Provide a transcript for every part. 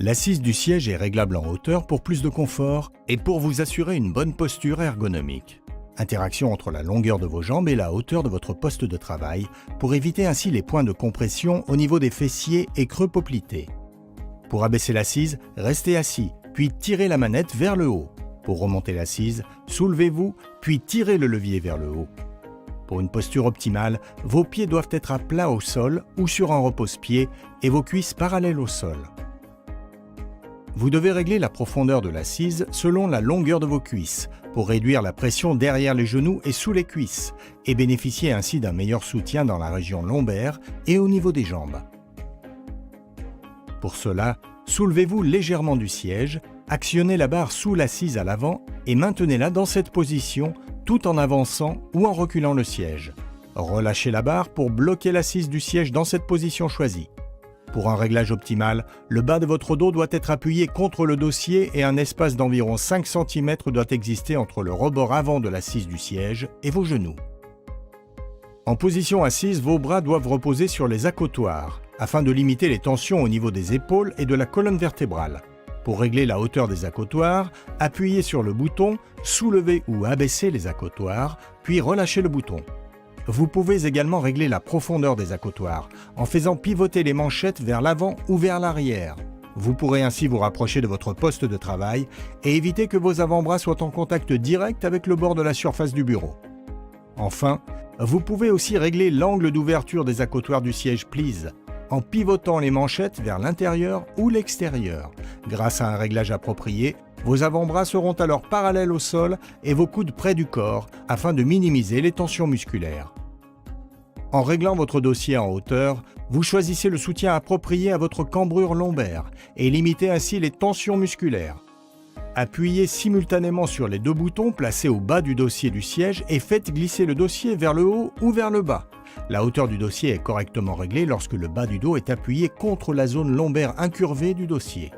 L'assise du siège est réglable en hauteur pour plus de confort et pour vous assurer une bonne posture ergonomique. Interaction entre la longueur de vos jambes et la hauteur de votre poste de travail pour éviter ainsi les points de compression au niveau des fessiers et creux poplité. Pour abaisser l'assise, restez assis, puis tirez la manette vers le haut. Pour remonter l'assise, soulevez-vous, puis tirez le levier vers le haut. Pour une posture optimale, vos pieds doivent être à plat au sol ou sur un repose-pied et vos cuisses parallèles au sol. Vous devez régler la profondeur de l'assise selon la longueur de vos cuisses pour réduire la pression derrière les genoux et sous les cuisses et bénéficier ainsi d'un meilleur soutien dans la région lombaire et au niveau des jambes. Pour cela, soulevez-vous légèrement du siège, actionnez la barre sous l'assise à l'avant et maintenez-la dans cette position tout en avançant ou en reculant le siège. Relâchez la barre pour bloquer l'assise du siège dans cette position choisie. Pour un réglage optimal, le bas de votre dos doit être appuyé contre le dossier et un espace d'environ 5 cm doit exister entre le rebord avant de l'assise du siège et vos genoux. En position assise, vos bras doivent reposer sur les accotoirs afin de limiter les tensions au niveau des épaules et de la colonne vertébrale. Pour régler la hauteur des accotoirs, appuyez sur le bouton, soulevez ou abaissez les accotoirs, puis relâchez le bouton. Vous pouvez également régler la profondeur des accotoirs en faisant pivoter les manchettes vers l'avant ou vers l'arrière. Vous pourrez ainsi vous rapprocher de votre poste de travail et éviter que vos avant-bras soient en contact direct avec le bord de la surface du bureau. Enfin, vous pouvez aussi régler l'angle d'ouverture des accotoirs du siège Please en pivotant les manchettes vers l'intérieur ou l'extérieur. Grâce à un réglage approprié, vos avant-bras seront alors parallèles au sol et vos coudes près du corps afin de minimiser les tensions musculaires. En réglant votre dossier en hauteur, vous choisissez le soutien approprié à votre cambrure lombaire et limitez ainsi les tensions musculaires. Appuyez simultanément sur les deux boutons placés au bas du dossier du siège et faites glisser le dossier vers le haut ou vers le bas. La hauteur du dossier est correctement réglée lorsque le bas du dos est appuyé contre la zone lombaire incurvée du dossier.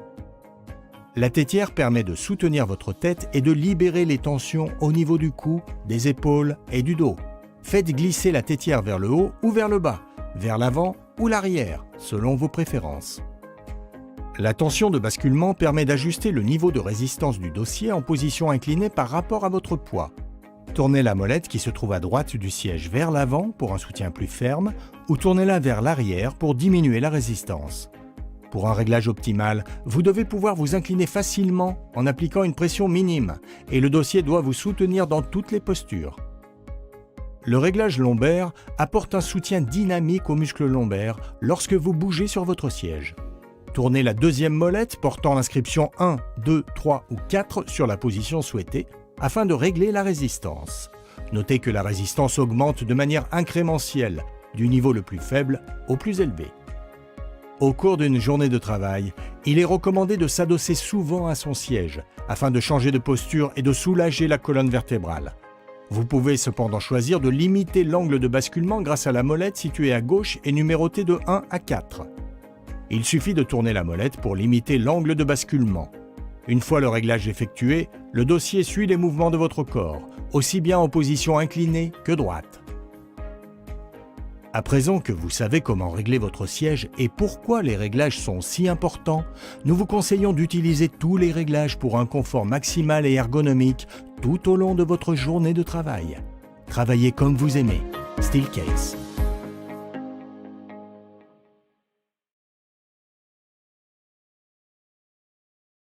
La tétière permet de soutenir votre tête et de libérer les tensions au niveau du cou, des épaules et du dos. Faites glisser la tétière vers le haut ou vers le bas, vers l'avant ou l'arrière, selon vos préférences. La tension de basculement permet d'ajuster le niveau de résistance du dossier en position inclinée par rapport à votre poids. Tournez la molette qui se trouve à droite du siège vers l'avant pour un soutien plus ferme ou tournez-la vers l'arrière pour diminuer la résistance. Pour un réglage optimal, vous devez pouvoir vous incliner facilement en appliquant une pression minime et le dossier doit vous soutenir dans toutes les postures. Le réglage lombaire apporte un soutien dynamique aux muscles lombaires lorsque vous bougez sur votre siège. Tournez la deuxième molette portant l'inscription 1, 2, 3 ou 4 sur la position souhaitée afin de régler la résistance. Notez que la résistance augmente de manière incrémentielle, du niveau le plus faible au plus élevé. Au cours d'une journée de travail, il est recommandé de s'adosser souvent à son siège afin de changer de posture et de soulager la colonne vertébrale. Vous pouvez cependant choisir de limiter l'angle de basculement grâce à la molette située à gauche et numérotée de 1 à 4. Il suffit de tourner la molette pour limiter l'angle de basculement. Une fois le réglage effectué, le dossier suit les mouvements de votre corps, aussi bien en position inclinée que droite. À présent que vous savez comment régler votre siège et pourquoi les réglages sont si importants, nous vous conseillons d'utiliser tous les réglages pour un confort maximal et ergonomique tout au long de votre journée de travail. Travaillez comme vous aimez. Steelcase.